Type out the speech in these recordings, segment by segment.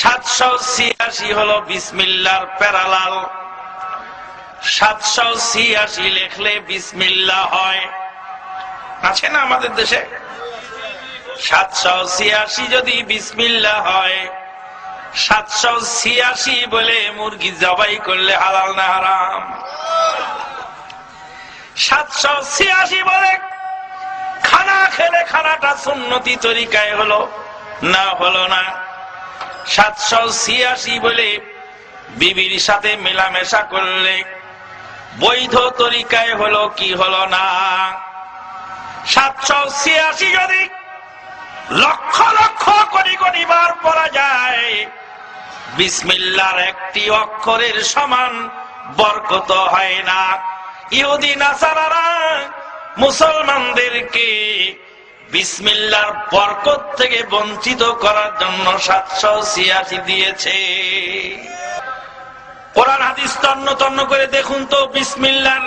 786 হলো বিসমিল্লাহর প্যারালাল। 786 লেখলে বিসমিল্লাহ হয়, আছে না আমাদের দেশে? 786 যদি বিসমিল্লাহ হয়, 786 বলে মুরগি জবাই করলে হালাল না হারাম? 786 বলে খানা খেলে খানাটা সুন্নতি তরিকায় হলো না হলো না? 786 বলে বিবির সাথে মেলামেশা করলে বৈধ তরিকায় হলো কি হলো না? 786 যদি লক্ষ লক্ষ কোটি কোটি বার পড়া যায়, বিসমিল্লাহর একটি অক্ষরের সমান বরকত হয় না। ইহুদি নাসারারা মুসলমানদেরকে বিসমিল্লাহর বরকত থেকে বঞ্চিত করার জন্য 786 দিয়েছে। কোরআন হাদিস তন্ন তন্ন করে দেখুন তো, বিসমিল্লাহর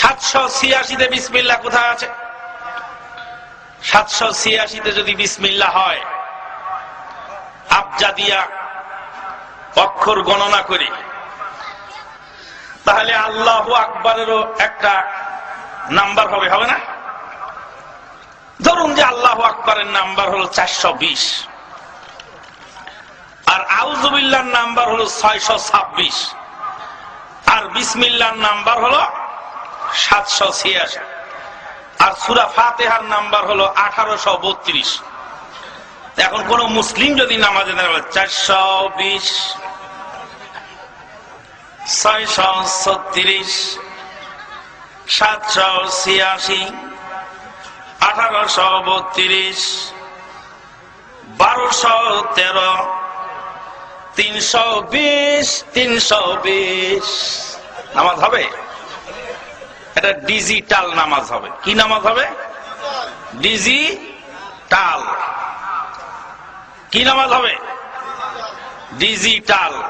786 বিসমিল্লাহ কোথায় আছে? 786 যদি বিসমিল্লাহ হয়, আবজাদিয়া অক্ষর গণনা করি, তাহলে আল্লাহু আকবারেরও একটা নাম্বার হবে, হবে না? ধরুন যে আল্লাহু আকবারের নাম্বার হলো 420, আর আউযুবিল্লাহর নাম্বার হলো 626, আর বিসমিল্লাহর নাম্বার হলো 786, আর সূরা ফাতিহার নাম্বার হলো 1832। এখন কোন মুসলিম যদি নামাজে দাঁড়ায় 420, 636, 786, 1832, 1213, 320, 320 নামাজ হবে? এটা ডিজিটাল নামাজ হবে। কি নামাজ হবে? ডিজিটাল। কি নামাজ হবে? ডিজিটাল।